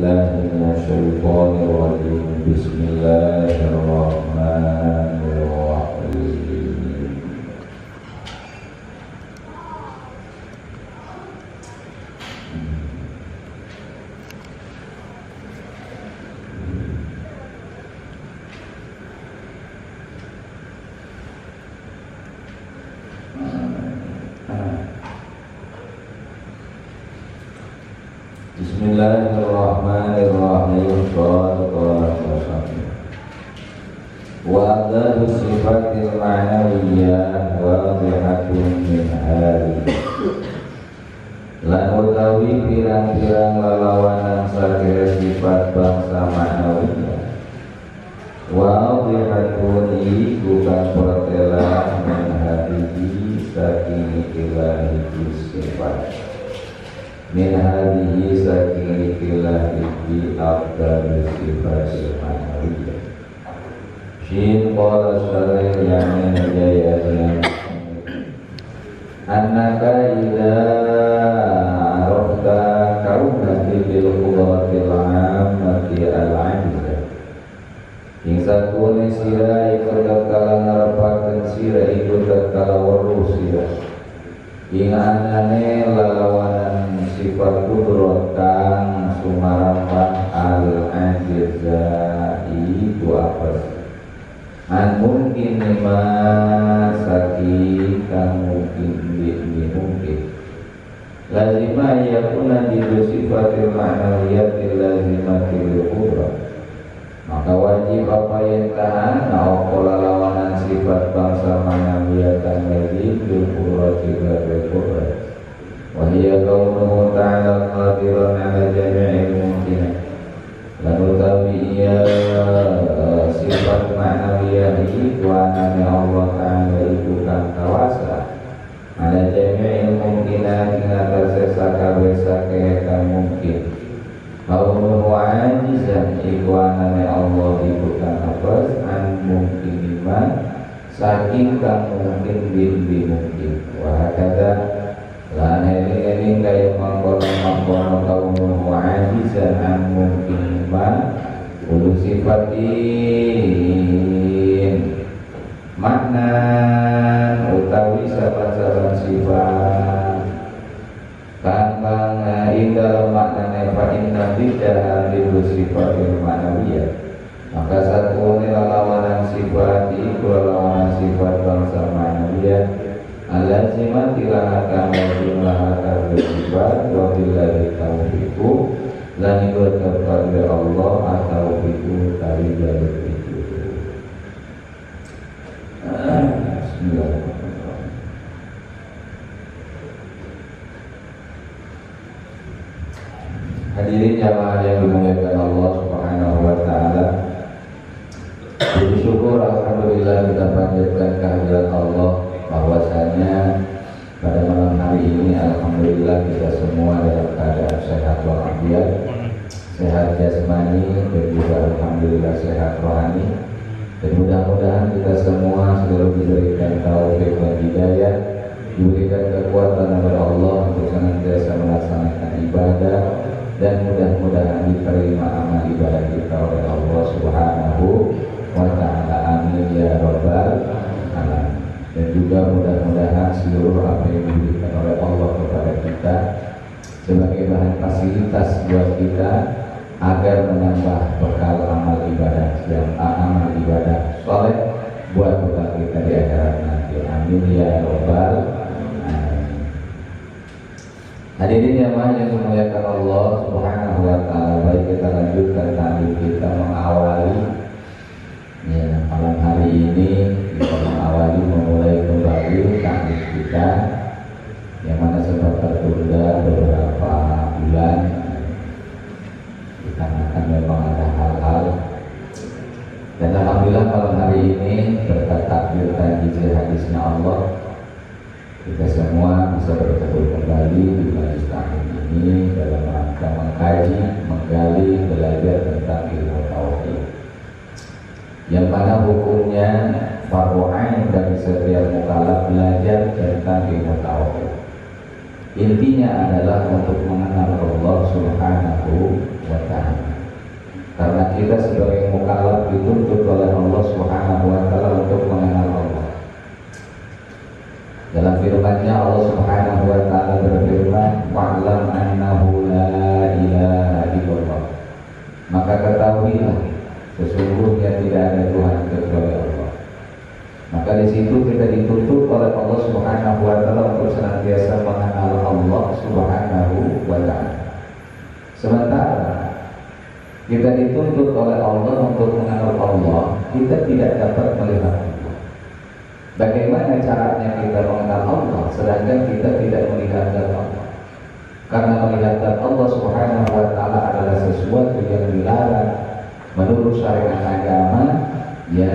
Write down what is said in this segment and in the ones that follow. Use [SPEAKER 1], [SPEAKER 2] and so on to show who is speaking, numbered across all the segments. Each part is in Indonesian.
[SPEAKER 1] بالله من الشيطان الرجيم بسم الله الرحمن الرحيم Bismillahirrahmanirrahim. Wa adzatu sifatil ma'nawiyyah wadhihatun min hari. Lan utawi pirang-pirang lalawanan sakira sifat bangsa ma'nawiyyah. Wadhihatun iku kang pertela min hadihi saking ilahi sifat. Min hadihi saking ikilah iki afdal sifatil ma'nawiyyah. Shin qala syarih yang menjayanya annaka idza arafta kaunati bil qudratil ammati al-'ajza ing satune sira iku tatkala ngarepaken sira iku tatkala weruh sira ing anane lalawanan sifat kudrat kang sumarapan al-'ajza iku apa an mungkin lima saki kang mungkin bi mungkin lazima yakuna di sifatil ma'nawiyatil lazimatil kubra maka wajib apa yang tahan naokola lawanan sifat bangsa ma'nawiyah kang lazim bil qudratil kubra wa hiya kaunuhu ta'ala qadiran ala jami'il mumkinat lalu tawi iya sifat ma'nawiyah itu anami Allah Ta'ala itu kang kawasa ala jami'il mungkinat ing atase sakabeh kang mungkin kaunuhu ajizan iku anami Allah itu kang apes an mungkin iman saking kang mungkin bi mungkin wa hakada lan eling kaya mangkono kaunuhu ajizan an mungkin iman ulu sifatin makna utawi saban-saban sifat kang indah maknane fa inna bidah bil sifatil ma'nawiyah maka satu lawanan sifat iku lawanan sifat bangsa ma'nawiyah alazimati laha kang sifat wa billahi taufiqu lan iku kepada Allah atau itu dari jalur itu. Bismillahirrahmanirrahim. Hadirin jamaah yang dimuliakan Allah Subhanahu wa taala. Bersyukur alhamdulillah kita panjatkan kehadirat Allah bahwasanya pada malam hari ini alhamdulillah kita semua dalam keadaan sehat walafiat, sehat jasmani dan juga alhamdulillah sehat rohani. Dan mudah-mudahan kita semua selalu diberikan taufik dan hidayah, diberikan kekuatan oleh Allah untuk senantiasa melaksanakan ibadah dan mudah-mudahan diterima amal ibadah kita oleh Allah Subhanahu wa taala. Amin ya rabbal alamin. Dan juga mudah-mudahan seluruh apa yang diberikan oleh Allah kepada kita sebagai bahan fasilitas buat kita agar menambah bekal amal ibadah yang amal ibadah soleh buat bekal kita di akhirat nanti. Amin ya rabbal alamin. Hadirin jamaah yang dimuliakan Allah Subhanahu wa taala, baik kita lanjutkan tadi kita mengawali malam hari ini kita mengawali memulai kembali taklim kita yang mana sempat tertunda beberapa bulan dikarenakan memang ada hal-hal dan alhamdulillah malam hari ini berkat takdir dan hadisnya Allah kita semua bisa bertemu kembali di majelis taklim ini dalam rangka mengkaji, menggali, belajar tentang ilmu tauhid yang mana hukumnya fardu ain bagi setiap mukallaf belajar tentang ilmu tauhid. Intinya adalah untuk mengenal Allah Subhanahu wa taala. kita sebagai mukallaf dituntut oleh Allah Subhanahu wa taala untuk mengenal Allah. Dalam firman-Nya Allah Subhanahu wa taala berfirman, "Wa'lam annahu la ilaha illallah." Maka ketahuilah sesungguhnya tidak ada Tuhan kecuali Allah. Maka di situ kita dituntut oleh Allah Subhanahu wa taala untuk senantiasa mengenal Allah Subhanahu wa taala. Sementara kita dituntut oleh Allah untuk mengenal Allah, kita tidak dapat melihat Allah. Bagaimana caranya kita mengenal Allah sedangkan kita tidak melihat Allah? Karena melihat Allah Subhanahu wa taala adalah sesuatu yang dilarang menurut syariat agama, ya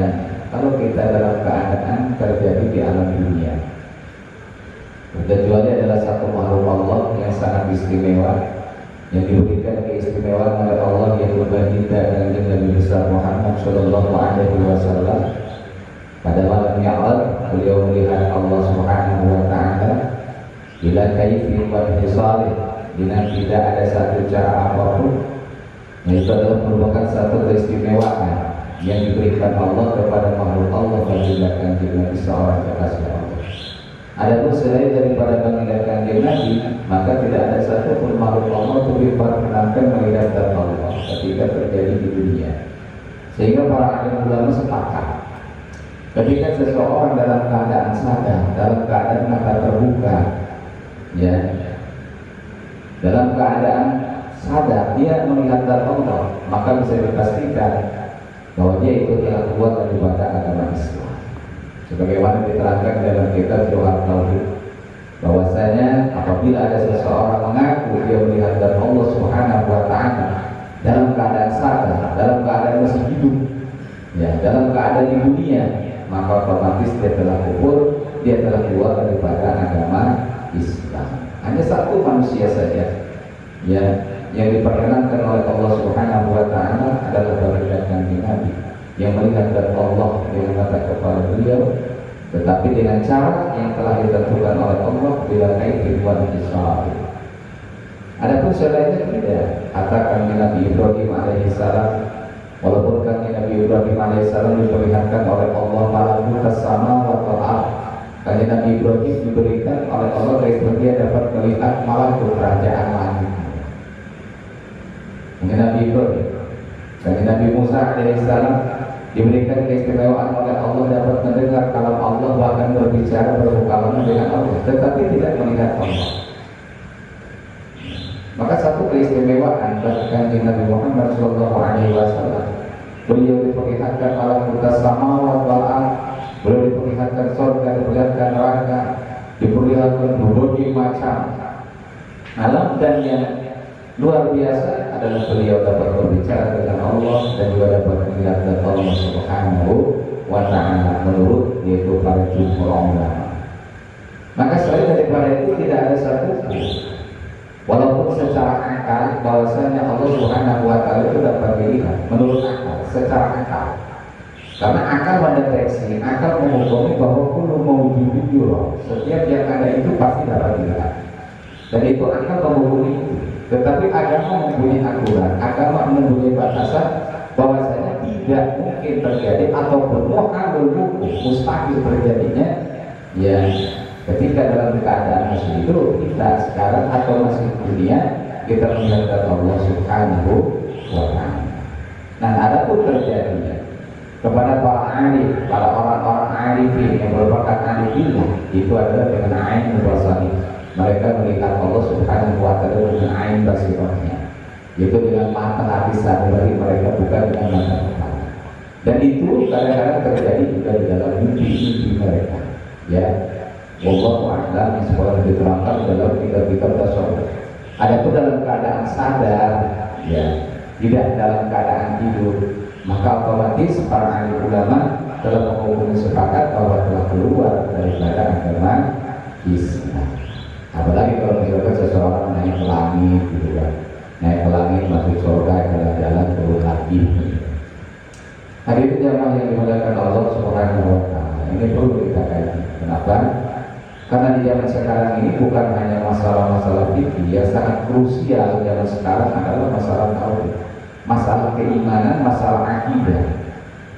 [SPEAKER 1] kalau kita dalam keadaan terjadi di alam dunia. Kecuali adalah satu makhluk Allah yang sangat istimewa, yang diberikan keistimewaan oleh Allah, yang berbagi dengan Nabi besar Muhammad Shallallahu Alaihi Wasallam. Pada malam Mi'raj beliau melihat Allah Subhanahu Wa Taala bila kaifi wa hisalih, dengan tidak ada satu cara apapun. Itu adalah merupakan satu keistimewaan yang diberikan Allah kepada makhluk Allah baginda Kanjeng Nabi seorang kekasih Allah. Adapun selain daripada baginda Kanjeng Nabi, maka tidak ada satu pun makhluk Allah untuk diperkenankan melihat Allah ketika terjadi di dunia. Sehingga para alim ulama sepakat, ketika seseorang dalam keadaan sadar, dalam keadaan mata terbuka, ya, dalam keadaan sadar dia melihat Allah, maka bisa dipastikan bahwa dia itu telah keluar daripada agama Islam. Sebagaimana diterangkan dalam kitab Johar Tauhid, bahwasanya apabila ada seseorang mengaku dia melihat Allah Subhanahu wa taala dalam keadaan sadar, dalam keadaan masih hidup, ya, dalam keadaan di dunia, maka otomatis dia telah kufur, dia telah keluar daripada agama Islam. Hanya satu manusia saja, ya, yang diperkenankan oleh Allah Subhanahu wa taala adalah baginda Kanjeng Nabi yang melihat Allah dengan mata kepala beliau, tetapi dengan cara yang telah ditentukan oleh Allah bila kaifiyah wa hisab. Adapun selainnya tidak. Katakan Nabi Ibrahim alaihissalam, walaupun Nabi Ibrahim alaihissalam diperlihatkan oleh Allah malakutas samawati wal ardh, Kanjeng Nabi Ibrahim diberikan oleh Allah dari dia dapat melihat malakut kerajaan langit. Nabi Ibrahim, Kanjeng Nabi Musa alaihissalam diberikan keistimewaan oleh Allah dapat mendengar kalam Allah, bahkan berbicara bermukalamah dengan Allah, tetapi tidak melihat Allah. Maka satu keistimewaan bagi Kanjeng Nabi Muhammad Shallallahu Alaihi Wasallam, beliau diperlihatkan malakutas samawati wal ardh, beliau diperlihatkan surga, diperlihatkan neraka, diperlihatkan berbagai macam alam, dan yang luar biasa adalah beliau dapat berbicara dengan Allah dan juga dapat melihat Allah Subhanahu wa taala menurut yaitu para jumhur ulama. Maka selain daripada itu tidak ada satu walaupun secara akal bahwasanya Allah Subhanahu wa taala itu dapat dilihat menurut akal, secara akal. Karena akal mendeteksi, akal menghukumi bahwa kullu mawjudin yura, setiap yang ada itu pasti dapat dilihat. Dan itu akal menghukumi itu. Tetapi agama mempunyai aturan, agama mempunyai batasan bahwasanya tidak mungkin terjadi ataupun mustahil terjadinya, ya, ketika dalam keadaan masih hidup kita sekarang atau masih dunia kita melihat Allah Subhanahu wa taala. Nah, adapun terjadinya kepada para arif, para orang-orang arifin yang merupakan arifillah, itu adalah dengan ain basari. Mereka melihat Allah Subhanahu wa taala dengan ain basirahnya, yaitu dengan mata hati sadari mereka, bukan dengan mata kepala. Dan itu kadang-kadang terjadi juga di dalam mimpi-mimpi mereka, ya. Wallahu a'lam, seperti diterangkan dalam kitab-kitab tasawuf. Adapun dalam keadaan sadar, ya, tidak dalam keadaan tidur, maka otomatis para ahli ulama telah menghukumi sepakat bahwa telah keluar daripada agama Islam. Apalagi kalau misalkan seseorang naik ke langit, gitu kan, naik ke langit masuk surga, jalan-jalan turun lagi. Hadirin jamaah yang dimuliakan Allah Subhanahu wa taala, ini perlu kita kaji. Kenapa? Karena di zaman sekarang ini bukan hanya masalah-masalah fikih yang sangat krusial zaman sekarang adalah masalah tauhid, masalah keimanan, masalah akidah.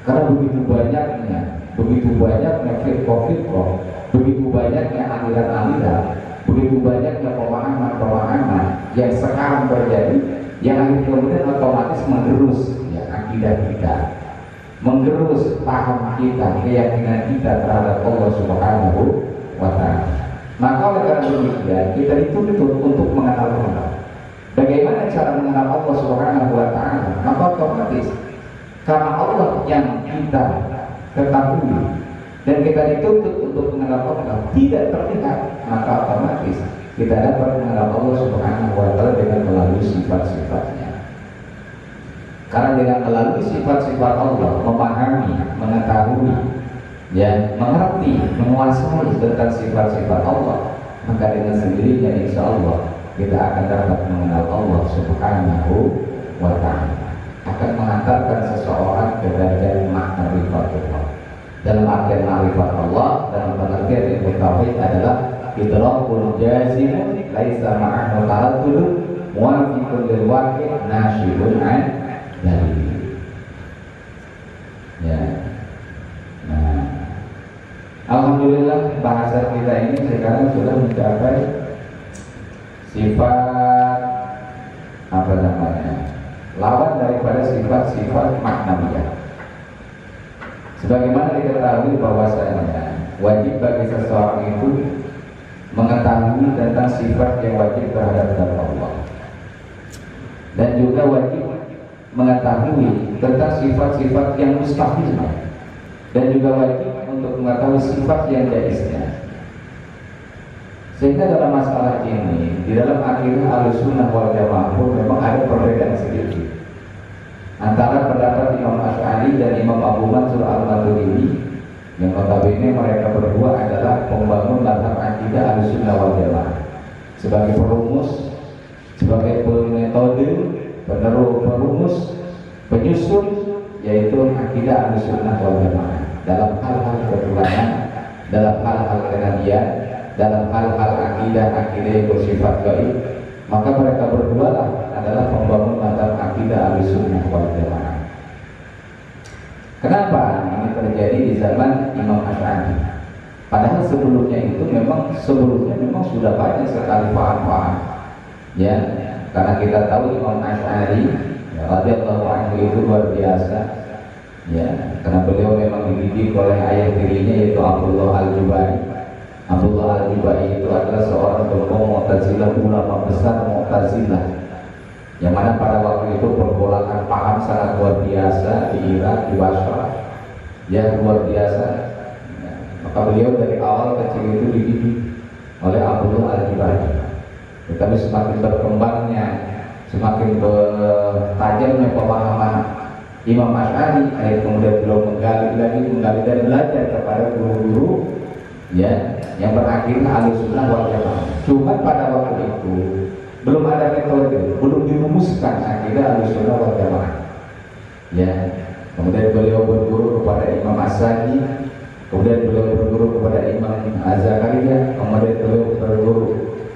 [SPEAKER 1] Karena begitu banyaknya firqah-firqah, begitu banyaknya aliran-aliran, begitu banyaknya pemahaman-pemahaman yang sekarang terjadi, yang akhirnya kemudian otomatis menggerus ya akidah kita, menggerus paham kita, keyakinan kita terhadap Allah Subhanahu wa Ta'ala. Maka oleh karena demikian kita dituntut untuk mengenal Allah. Bagaimana cara mengenal Allah Subhanahu wa Ta'ala? Maka otomatis karena Allah yang kita ketahui dan kita dituntut untuk mengenal Allah tidak terlihat, maka otomatis kita dapat mengenal Allah Subhanahu wa Ta'ala dengan melalui sifat-sifatnya. Karena dengan melalui sifat-sifat Allah, memahami, mengetahui, ya, mengerti, menguasai tentang sifat-sifat Allah, maka dengan sendirinya insya Allah kita akan dapat mengenal Allah Subhanahu wa Ta'ala, akan mengantarkan seseorang ke derajat ma'rifatullah. Dalam artian ma'rifat Allah, dalam pengertian ilmu tauhid adalah idrakul jazimun laisa ma'ahu taraddud muwafiqun lil waqi' nasyibun an dalil. Ya. Nah, alhamdulillah bahasa kita ini sekarang sudah mencapai sifat apa namanya? Lawan daripada sifat-sifat maknawiyah. Sebagaimana diketahui bahwasanya wajib bagi seseorang itu mengetahui tentang sifat yang wajib terhadap Allah, dan juga wajib mengetahui tentang sifat-sifat yang mustahil, dan juga wajib untuk mengetahui sifat yang jaiznya. Sehingga dalam masalah ini, di dalam akidah Ahlussunnah wal Jamaah pun memang ada perbedaan sedikit antara pendapat Imam Asy'ari dan Imam Abu Mansur Al-Maturidi, yang notabene mereka berdua adalah pembangun mazhab akidah Ahlussunnah wal Jamaah sebagai perumus, sebagai pemetode, perumus, penyusun, yaitu akidah Ahlussunnah wal Jamaah dalam hal-hal ketuhanan, dalam hal-hal kenabian, dalam hal-hal akidah yang bersifat gaib. Maka mereka berdua lah adalah pembangun mazhab akidah Ahlussunnah wal Jamaah. Kenapa ini terjadi di zaman Imam Asy'ari? Padahal sebelumnya memang sudah banyak sekali paham-paham. Ya, karena kita tahu Imam Asy'ari radhiyallahu anhu itu luar biasa. Ya, karena beliau memang dididik oleh ayah tirinya yaitu Abdullah Al-Jubai. Abdullah Al-Jubai itu adalah seorang tokoh Mu'tazilah, ulama besar Mu'tazilah, yang mana pada waktu itu pergolakan paham sangat luar biasa di Irak, di Basra, ya luar biasa. Ya, maka beliau dari awal kecil itu dididik oleh Abdullah Al-Jubai. Tetapi semakin berkembangnya, semakin tajamnya pemahaman Imam Asy'ari, kemudian beliau menggali dan belajar kepada guru-guru, ya, yang berakhir Ahlussunnah wal Jamaah. Cuma pada waktu itu belum ada metode, belum dirumuskan akidah Ahlussunnah wal Jamaah. Ya, kemudian beliau berguru kepada Imam As-Sadi, kemudian beliau berguru kepada Imam Az-Zakaria, kemudian beliau berguru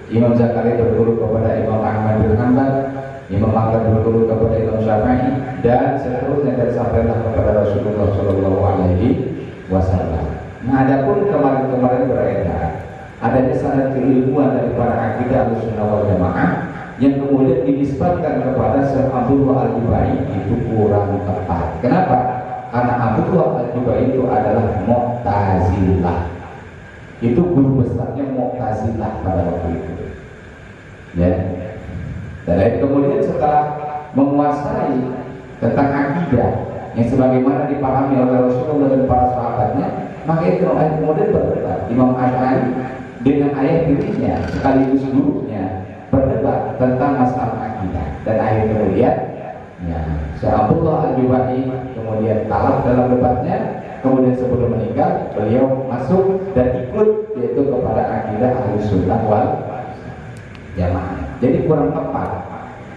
[SPEAKER 1] Imam Zakaria berguru kepada Imam Ahmad bin Hanbal, Imam Ahmad berguru kepada Imam Syafi'i, dan seterusnya dan sampailah kepada Rasulullah Shallallahu Alaihi Wasallam. Nah, adapun kemarin beredar adanya sanad keilmuan daripada akidah Ahlussunnah wal Jamaah yang kemudian dinisbatkan kepada Syekh Abdullah Al-Jubai itu kurang tepat. Kenapa? Karena Abdullah Al-Jubai itu adalah Mu'tazilah. Itu guru besarnya Mu'tazilah pada waktu itu. Ya. Dan kemudian setelah menguasai tentang akidah yang sebagaimana dipahami oleh Rasulullah dan para sahabatnya, maka itu kemudian berdebat. Imam Asy'ari dengan ayah tirinya sekaligus gurunya berdebat tentang masalah akidah, dan akhir kemudian ya, Syekh Abdullah Al-Jubai kemudian kalah dalam debatnya. Kemudian sebelum meninggal beliau masuk dan ikut, yaitu kepada akidah Ahlussunnah wal Jamaah. Jadi kurang tepat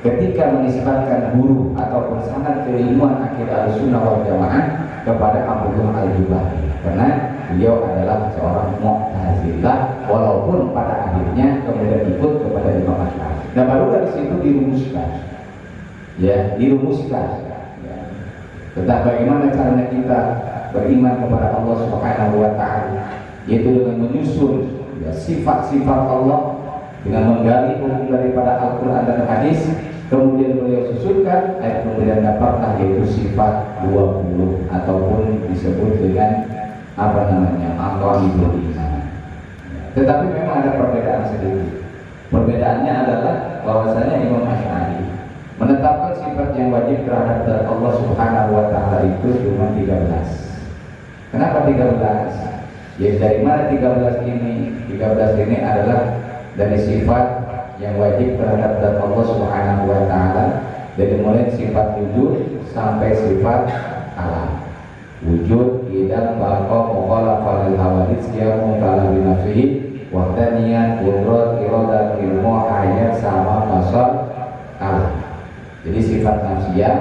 [SPEAKER 1] ketika menisbatkan guru ataupun sanad keilmuan akidah Ahlussunnah wal Jamaah kepada Abdullah Al-Jubai, karena beliau adalah seorang Mu'tazilah, walaupun pada akhirnya kemudian ikut kepada Imam Asy'ari. Nah, baru dari situ dirumuskan, ya, Tentang bagaimana caranya kita beriman kepada Allah Subhanahu wa taala, yaitu dengan menyusun ya, sifat-sifat Allah, dengan menggali hukum daripada Al-Quran dan Hadis, kemudian beliau susunkan, kemudian dapatlah yaitu sifat 20 ataupun disebut dengan apa namanya, aqwaidul iman. Tetapi memang ada perbedaan sedikit. Perbedaannya adalah bahwasanya Imam Asy'ari menetapkan sifat yang wajib terhadap Allah Subhanahu wa taala itu cuma 13. Kenapa 13? Ya dari mana 13 ini? 13 ini adalah dari sifat yang wajib terhadap Allah Subhanahu wa taala, dari mulai sifat wujud sampai sifat alam. Wujud idam baqa mukhalafah lil hawadits qiyamu ta'ala bi nafsihi wahdaniyat qudrat iradah ilmu hayat sama basar alam. Jadi sifat nafsiyah,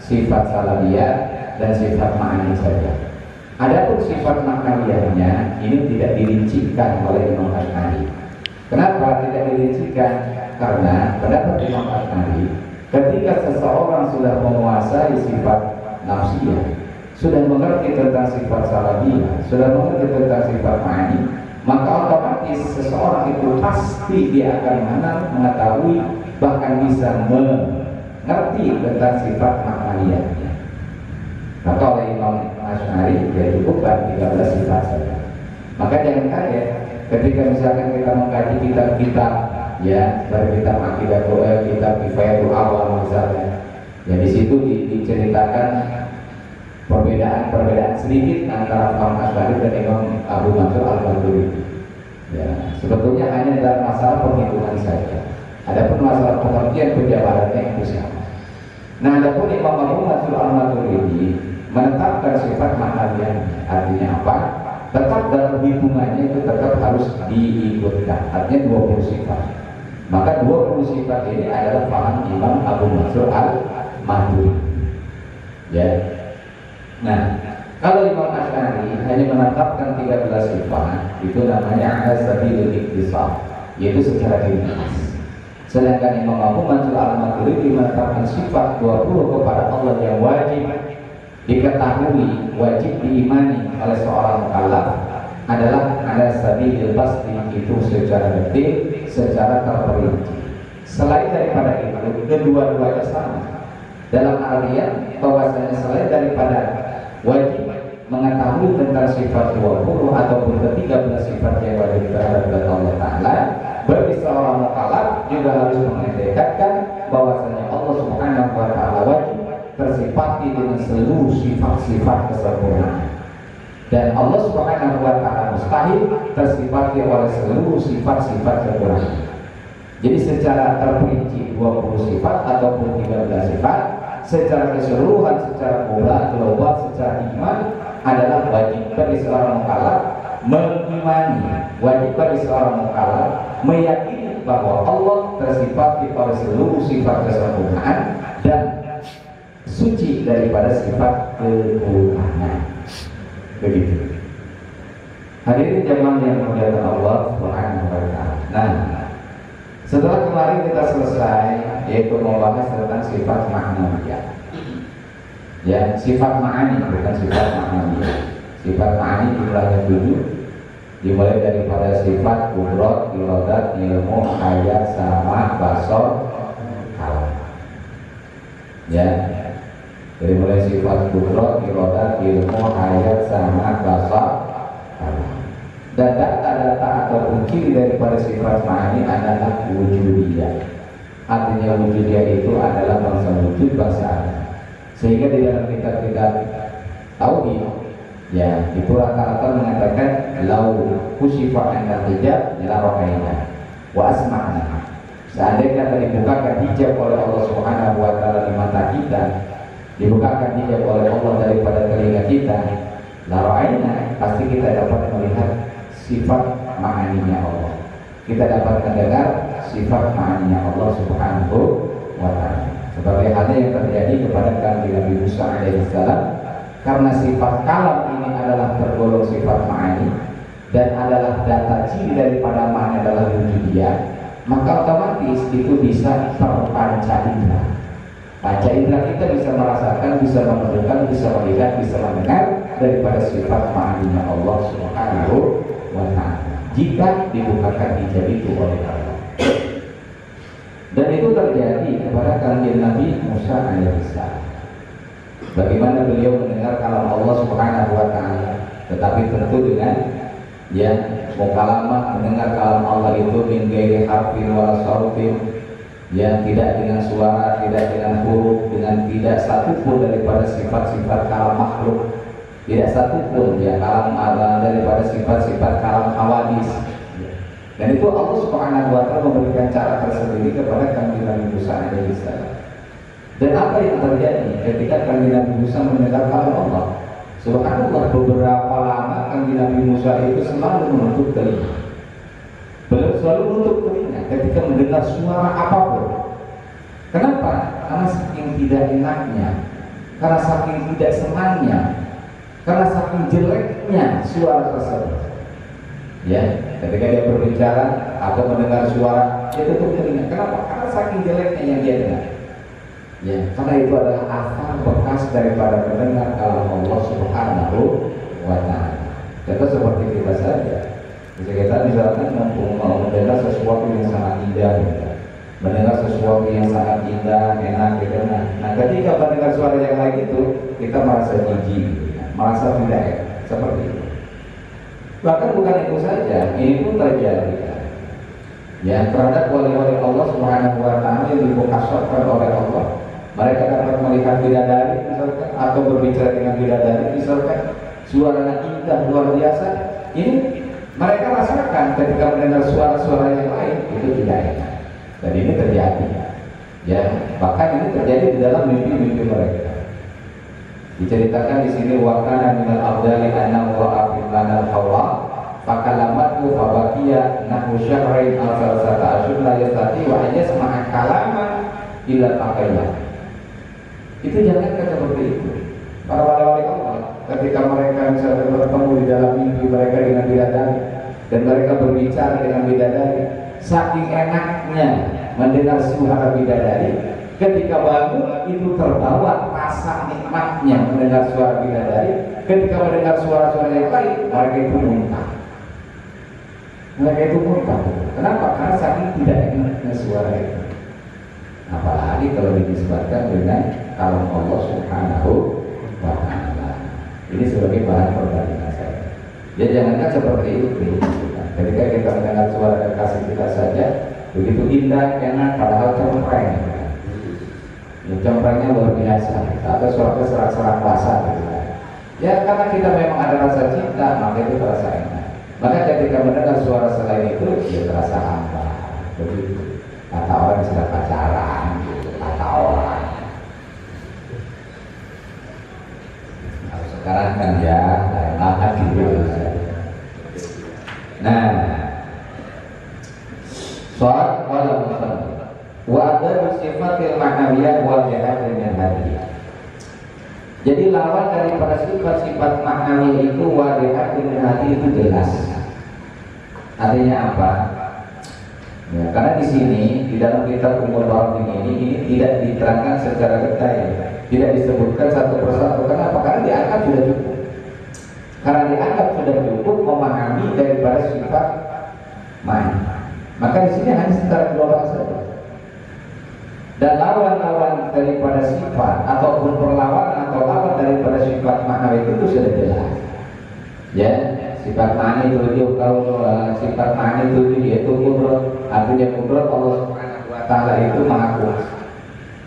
[SPEAKER 1] sifat salabiyah, dan sifat ma'ani saja. Adapun sifat maknawiyahnya ini tidak dirincikan oleh Imam Asy'ari. Kenapa tidak dirincikan? Karena pendapat Imam Asy'ari, ketika seseorang sudah menguasai sifat nafsiyah, sudah mengerti tentang sifat salabiyah, sudah mengerti tentang sifat ma'ani, maka otomatis seseorang itu pasti dia akan mengetahui, bahkan bisa mengerti tentang sifat maknawiyahnya. Maka oleh Imam Asy'ari dia cukupkan 13 sifat saja. Maka jangan kaget ketika misalkan kita mengkaji kitab-kitab ya, seperti kitab Aqidah Qawaid, kitab Kifayatul Awam misalnya, ya di situ diceritakan perbedaan sedikit antara Imam Asy'ari dan Imam Abu Mansur Al-Maturidi. Ya, sebetulnya hanya dalam masalah penghitungan saja. Adapun masalah pengertian penjabarannya itu sama. Nah, adapun Imam Abu Mansur Al-Maturidi menetapkan sifat maknawiyah, artinya apa? Tetap dalam hitungannya itu tetap harus diikutkan, artinya 20 sifat. Maka 20 sifat ini adalah paham Imam Abu Mansur Al-Maturidi. Ya. Nah, kalau Imam Asy'ari hanya menetapkan 13 sifat, itu namanya as-sabilul iktisar, yaitu secara ringkas. Sedangkan Imam Abu Mansur Al-Maturidi menetapkan sifat 20 kepada Allah yang wajib diketahui, wajib diimani oleh seorang mukallaf, adalah ada sabilul basti, itu secara detil, secara terperinci. Selain daripada itu, kedua-duanya sama. Dalam artian bahwasanya selain daripada wajib mengetahui tentang sifat 20 ataupun ke-13 sifat yang wajib terhadap Allah Ta'ala, bagi seorang mukallaf juga harus mengindikasikan bahwasanya Allah Subhanahu wa Ta'ala wajib tersifati dengan seluruh sifat-sifat kesempurnaan, dan Allah Subhanahu wa Ta'ala mustahil tersifati oleh seluruh sifat-sifat kekurangan. Jadi secara terperinci 20 sifat ataupun 13 sifat, secara keseluruhan, secara global, secara iman adalah wajib bagi seorang mukallaf mengimani, wajib bagi seorang mukallaf meyakini bahwa Allah tersifati oleh seluruh sifat kesempurnaan dan suci daripada sifat kekurangan. Begitu. Hadirin jamaah yang dimuliakan Allah Subhanahu wa Ta'ala. Nah, setelah kemarin kita selesai yaitu membahas tentang sifat ma'nawiyah. Ya, sifat ma'ani bukan sifat ma'nawiyah. Sifat ma'ani jumlahnya 7, dimulai daripada sifat qudrat, iradat, ilmu, hayat, sama, basar, alam. Ya. Dari mulai sifat qudrat, iradat, ilmu, hayat, sama, basar, alam. Dan data-data atau ciri daripada sifat ma'ani adalah wujudiyah. Artinya wujudiyah itu adalah bangsa wujud, bangsa ada. Sehingga di dalam kitab-kitab tauhid, ya itu rata-rata mengatakan lau kusifa anil hijab la ra'ayna wa asma'na. Seandainya akan dibukakan hijab oleh Allah Subhanahu wa Ta'ala di mata kita, dibukakan hijab oleh Allah daripada telinga kita, la ra'ayna, pasti kita dapat melihat sifat ma'aninya Allah. Kita dapat mendengar sifat ma'aninya Allah Subhanahu wa Ta'ala. Seperti halnya yang terjadi kepada Nabi Musa alaihissalam, karena sifat kalam ini adalah tergolong sifat ma'ani dan adalah data ciri daripada ma'ani adalah wujudiyah, maka otomatis itu bisa terpanca indera. Panca indera kita bisa merasakan, bisa menentukan, bisa melihat, bisa mendengar daripada sifat ma'aninya Allah Subhanahu wa ta'ala jika dibukakan hijab itu oleh Allah. Dan itu terjadi kepada kanjeng Nabi Musa alaihissalam. Bagaimana beliau mendengar kalam Allah Subhanahu wa ta'ala, tetapi tentu dengan mukalamah, mendengar kalam Allah itu min ghairi harfin wala sautin, tidak dengan suara, tidak dengan huruf, dengan tidak satupun daripada sifat-sifat kalam makhluk, tidak satupun kalam Allah daripada sifat-sifat kalam hawadis. Dan itu Allah Subhanahu wa ta'ala memberikan cara tersendiri kepada kanjeng Nabi Musa alaihissalam. Dan apa yang terjadi ketika kanjeng Nabi Musa mendengar kalam Allah? Subhanallah, beberapa lama kanjeng Nabi Musa itu selalu menutup telinga. Beliau selalu menutup telinga ketika mendengar suara apapun. Kenapa? Karena saking tidak enaknya, karena saking tidak senangnya, karena saking jeleknya suara tersebut. Ketika dia berbicara atau mendengar suara, dia tutup telinga. Kenapa? Karena saking jeleknya yang dia dengar. Karena itu adalah asal bekas daripada mendengar kalam Allah Subhanahu wa ta'ala. Contoh seperti kita saja. Bisa kita misalkan mendengar sesuatu yang sangat indah, mendengar sesuatu yang sangat indah, enak, nah ketika mendengar suara yang lain itu kita merasa jijik, merasa tidak enak, seperti itu. Bahkan bukan itu saja, ini pun terjadi terhadap wali-wali Allah Subhanahu wa ta'ala yang dibukasyakan oleh Allah. Mereka dapat melihat bidadari misalkan, atau berbicara dengan bidadari misalkan, suaranya indah luar biasa. Ini mereka rasakan ketika mendengar suara-suara yang lain itu tidak enak. Dan ini terjadi, bahkan ini terjadi di dalam mimpi-mimpi mereka. Diceritakan di sini wakana minal abdali annahu ra'a fil manal hawa fakalamatu fabaqiya nahu syahrain al-salasata asyur la yastati wa yasma'a kalaman illa taqayya. Itu jangan seperti itu. Para wali-wali Allah ketika mereka misalnya bertemu di dalam mimpi mereka dengan bidadari dan mereka berbicara dengan bidadari, saking enaknya mendengar suara bidadari, ketika bangun itu terbawa rasa nikmatnya mendengar suara bidadari. Ketika mendengar suara-suara yang lain, mereka itu muntah. Kenapa? Karena saking tidak enaknya suara itu. Apalagi kalau dinisbatkan dengan kalam Allah Subhanahu wa ta'ala. Ini sebagai bahan perbandingan saya. Jangankan seperti itu. Ketika kita mendengar suara kekasih kita saja begitu indah, enak, padahal cempreng. Cemprengnya luar biasa. Atau suaranya serak-serak basah. Karena kita memang ada rasa cinta, maka itu terasa enak. Maka ketika mendengar suara selain itu, terasa hampa. Begitu. Kata orang sudah pacaran, kata orang. Sekarang kan lain gitu. Nah, soal wala musalli wa ada sifatil ma'nawiyah wal jahad dengan hati. Jadi lawan daripada sifat-sifat ma'nawiyah itu wadihat dengan hati itu jelas. Artinya apa? Karena di sini di dalam kitab Ummul Baradin ini tidak diterangkan secara detail, tidak disebutkan satu persatu. Kenapa? Karena dianggap sudah cukup. Karena dianggap sudah cukup memahami daripada sifat ma'nawiyah. Maka di sini hanya secara global saja. Dan lawan-lawan daripada sifat ataupun perlawanan atau lawan daripada sifat ma'nawiyah itu sudah jelas. Sifat ma'ni itu kalau sifat ma'ni itu yaitu kudrat. Artinya kudrat Allah Subhanahu wa ta'ala itu maha kuasa.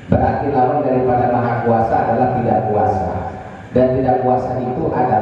[SPEAKER 1] Berarti lawan daripada maha kuasa adalah tidak kuasa. Dan tidak kuasa itu adalah